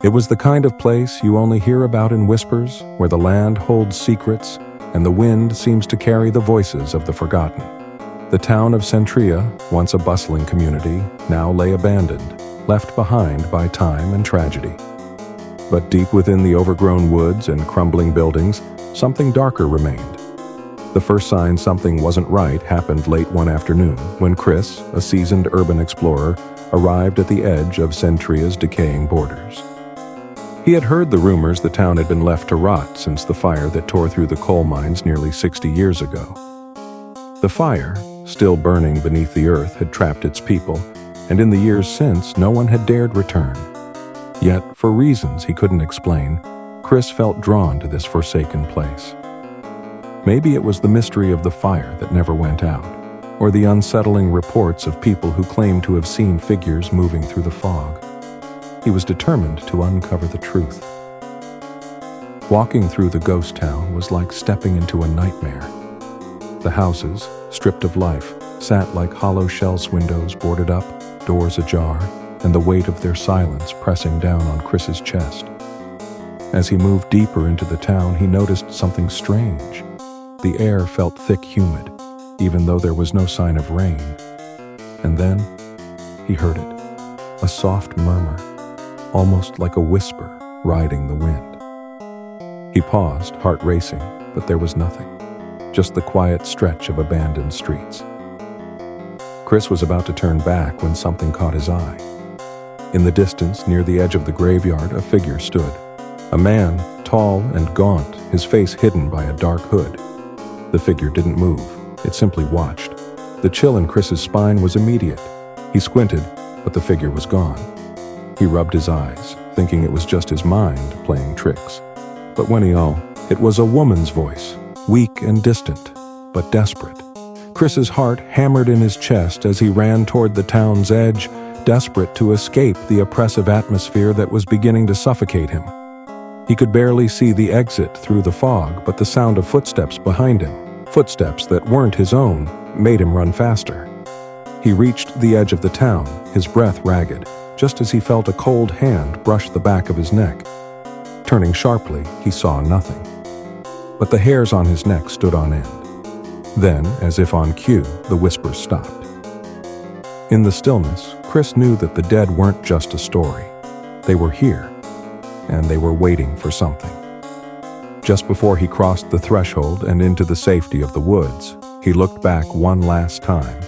It was the kind of place you only hear about in whispers, where the land holds secrets and the wind seems to carry the voices of the forgotten. The town of Centriia, once a bustling community, now lay abandoned, left behind by time and tragedy. But deep within the overgrown woods and crumbling buildings, something darker remained. The first sign something wasn't right happened late one afternoon when Chris, a seasoned urban explorer, arrived at the edge of Centriia's decaying borders. He had heard the rumors the town had been left to rot since the fire that tore through the coal mines nearly 60 years ago. The fire, still burning beneath the earth, had trapped its people, and in the years since, no one had dared return. Yet, for reasons he couldn't explain, Chris felt drawn to this forsaken place. Maybe it was the mystery of the fire that never went out, or the unsettling reports of people who claimed to have seen figures moving through the fog. He was determined to uncover the truth. Walking through the ghost town was like stepping into a nightmare. The houses, stripped of life, sat like hollow shells windows boarded up, doors ajar, and the weight of their silence pressing down on Chris's chest. As he moved deeper into the town, he noticed something strange. The air felt thick humid, even though there was no sign of rain. And then, he heard it, a soft murmur, almost like a whisper riding the wind. He paused, heart racing, but there was nothing, just the quiet stretch of abandoned streets. Chris was about to turn back when something caught his eye. In the distance, near the edge of the graveyard, a figure stood. A man, tall and gaunt, his face hidden by a dark hood. The figure didn't move, it simply watched. The chill in Chris's spine was immediate. He squinted, but the figure was gone. He rubbed his eyes, thinking it was just his mind playing tricks. But it was a woman's voice, weak and distant, but desperate. Chris's heart hammered in his chest as he ran toward the town's edge, desperate to escape the oppressive atmosphere that was beginning to suffocate him. He could barely see the exit through the fog, but the sound of footsteps behind him, footsteps that weren't his own, made him run faster. He reached the edge of the town, his breath ragged, just as he felt a cold hand brush the back of his neck. Turning sharply, he saw nothing. But the hairs on his neck stood on end. Then, as if on cue, the whispers stopped. In the stillness, Chris knew that the dead weren't just a story. They were here, and they were waiting for something. Just before he crossed the threshold and into the safety of the woods, he looked back one last time.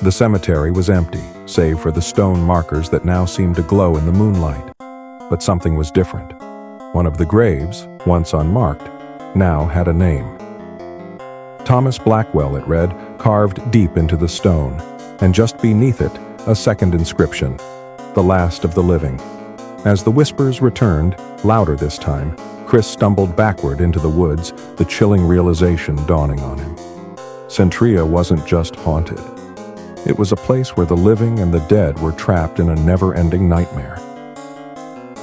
The cemetery was empty, save for the stone markers that now seemed to glow in the moonlight. But something was different. One of the graves, once unmarked, now had a name. Thomas Blackwell, it read, carved deep into the stone, and just beneath it, a second inscription, the last of the living. As the whispers returned, louder this time, Chris stumbled backward into the woods, the chilling realization dawning on him. Centriia wasn't just haunted. It was a place where the living and the dead were trapped in a never-ending nightmare.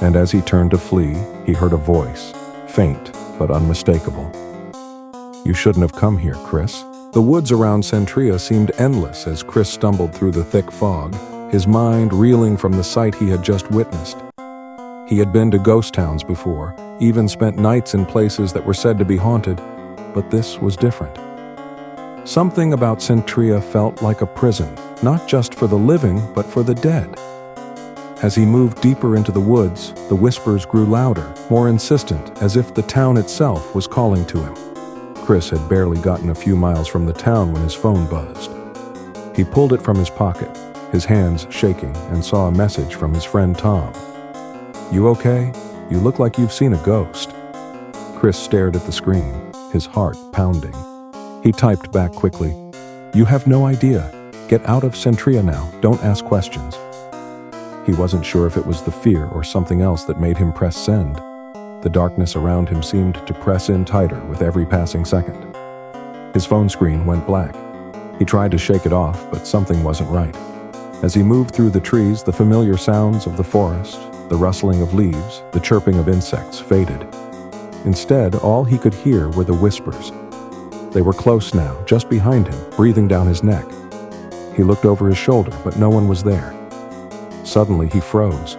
And as he turned to flee, he heard a voice, faint but unmistakable. "You shouldn't have come here, Chris." The woods around Centriia seemed endless as Chris stumbled through the thick fog, his mind reeling from the sight he had just witnessed. He had been to ghost towns before, even spent nights in places that were said to be haunted, but this was different. Something about Centriia felt like a prison, not just for the living, but for the dead. As he moved deeper into the woods, the whispers grew louder, more insistent, as if the town itself was calling to him. Chris had barely gotten a few miles from the town when his phone buzzed. He pulled it from his pocket, his hands shaking, and saw a message from his friend Tom. "You okay? You look like you've seen a ghost." Chris stared at the screen, his heart pounding. He typed back quickly, "You have no idea. Get out of Centriia now. Don't ask questions." He wasn't sure if it was the fear or something else that made him press send. The darkness around him seemed to press in tighter with every passing second. His phone screen went black. He tried to shake it off, but something wasn't right. As he moved through the trees, the familiar sounds of the forest, the rustling of leaves, the chirping of insects faded. Instead, all he could hear were the whispers. They were close now, just behind him, breathing down his neck. He looked over his shoulder, but no one was there. Suddenly, he froze.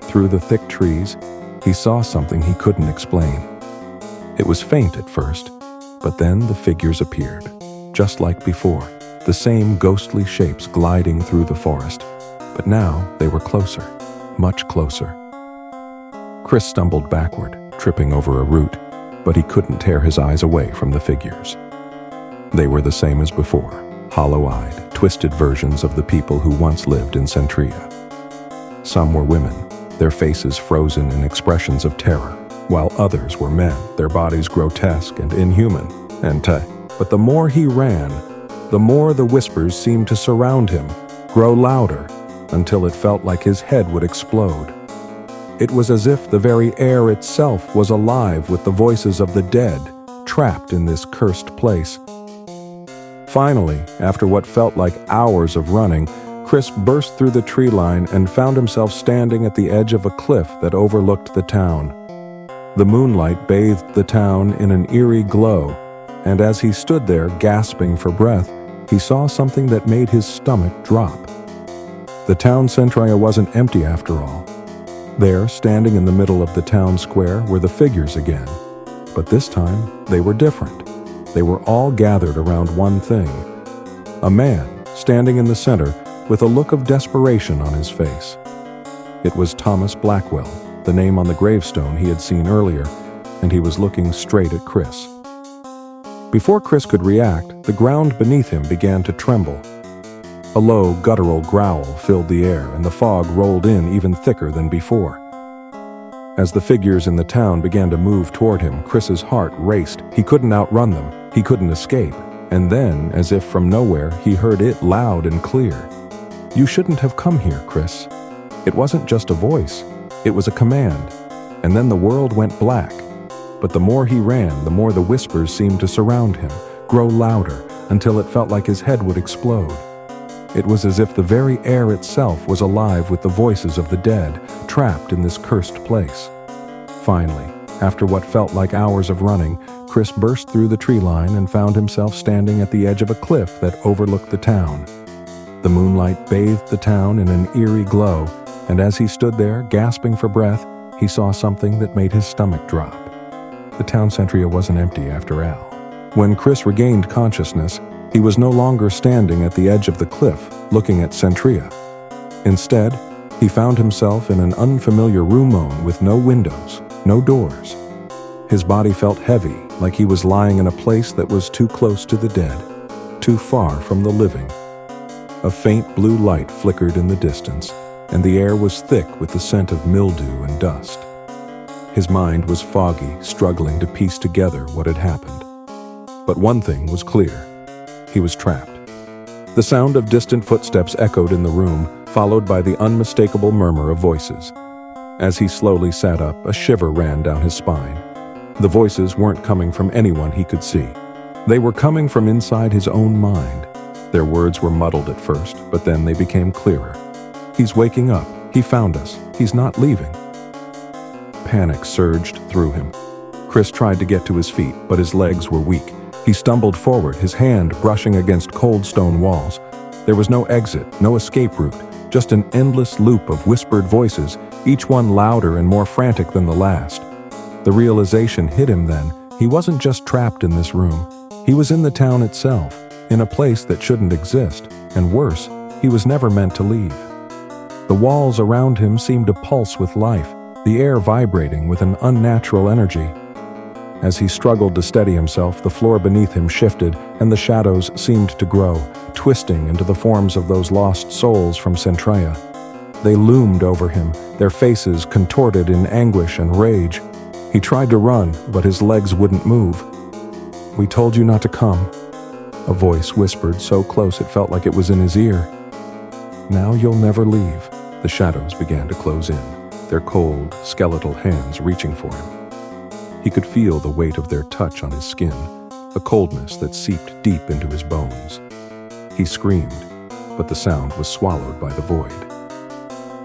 through the thick trees, he saw something he couldn't explain. It was faint at first, but then the figures appeared, just like before, the same ghostly shapes gliding through the forest. But now they were closer, much closer. Chris stumbled backward, tripping over a root, but he couldn't tear his eyes away from the figures. They were the same as before, hollow-eyed, twisted versions of the people who once lived in Centriia. Some were women, their faces frozen in expressions of terror, while others were men, their bodies grotesque and inhuman. But the more he ran, the more the whispers seemed to surround him, grow louder, until it felt like his head would explode. It was as if the very air itself was alive with the voices of the dead, trapped in this cursed place. Finally, after what felt like hours of running, Chris burst through the tree line and found himself standing at the edge of a cliff that overlooked the town. The moonlight bathed the town in an eerie glow, and as he stood there gasping for breath, he saw something that made his stomach drop. The town Centriia wasn't empty after all. There, standing in the middle of the town square, were the figures again. But this time, they were different. They were all gathered around one thing. A man, standing in the center, with a look of desperation on his face. It was Thomas Blackwell, the name on the gravestone he had seen earlier, and he was looking straight at Chris. Before Chris could react, the ground beneath him began to tremble. A low, guttural growl filled the air, and the fog rolled in even thicker than before. As the figures in the town began to move toward him, Chris's heart raced. He couldn't outrun them. He couldn't escape. And then, as if from nowhere, he heard it loud and clear. "You shouldn't have come here, Chris." It wasn't just a voice. It was a command. And then the world went black. But the more he ran, the more the whispers seemed to surround him, grow louder, until it felt like his head would explode. It was as if the very air itself was alive with the voices of the dead, trapped in this cursed place. Finally, after what felt like hours of running, Chris burst through the tree line and found himself standing at the edge of a cliff that overlooked the town. The moonlight bathed the town in an eerie glow, and as he stood there, gasping for breath, he saw something that made his stomach drop. The town Centriia wasn't empty after all. When Chris regained consciousness, he was no longer standing at the edge of the cliff, looking at Centriia. Instead, he found himself in an unfamiliar room with no windows, no doors. His body felt heavy, like he was lying in a place that was too close to the dead, too far from the living. A faint blue light flickered in the distance, and the air was thick with the scent of mildew and dust. His mind was foggy, struggling to piece together what had happened. But one thing was clear. He was trapped. The sound of distant footsteps echoed in the room, followed by the unmistakable murmur of voices. As he slowly sat up, a shiver ran down his spine. The voices weren't coming from anyone he could see. They were coming from inside his own mind. Their words were muddled at first, but then they became clearer. "He's waking up. He found us. He's not leaving." Panic surged through him. Chris tried to get to his feet, but his legs were weak. He stumbled forward, his hand brushing against cold stone walls. There was no exit, no escape route, just an endless loop of whispered voices, each one louder and more frantic than the last. The realization hit him then. He wasn't just trapped in this room. He was in the town itself, in a place that shouldn't exist, and worse, he was never meant to leave. The walls around him seemed to pulse with life, the air vibrating with an unnatural energy. As he struggled to steady himself, the floor beneath him shifted, and the shadows seemed to grow, twisting into the forms of those lost souls from Centriia. They loomed over him, their faces contorted in anguish and rage. He tried to run, but his legs wouldn't move. "We told you not to come," a voice whispered so close it felt like it was in his ear. "Now you'll never leave." The shadows began to close in, their cold, skeletal hands reaching for him. He could feel the weight of their touch on his skin, a coldness that seeped deep into his bones. He screamed, but the sound was swallowed by the void.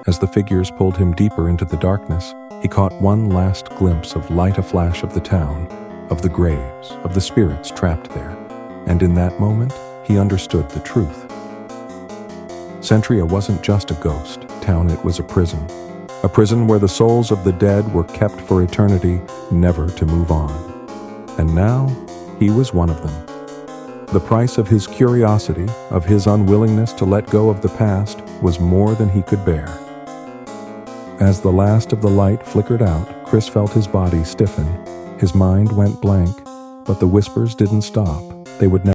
As the figures pulled him deeper into the darkness, he caught one last glimpse of light, a flash of the town, of the graves, of the spirits trapped there, and in that moment, he understood the truth. Centriia wasn't just a ghost town, it was a prison. A prison where the souls of the dead were kept for eternity, never to move on. And now, he was one of them. The price of his curiosity, of his unwillingness to let go of the past, was more than he could bear. As the last of the light flickered out, Chris felt his body stiffen. His mind went blank, but the whispers didn't stop. They would never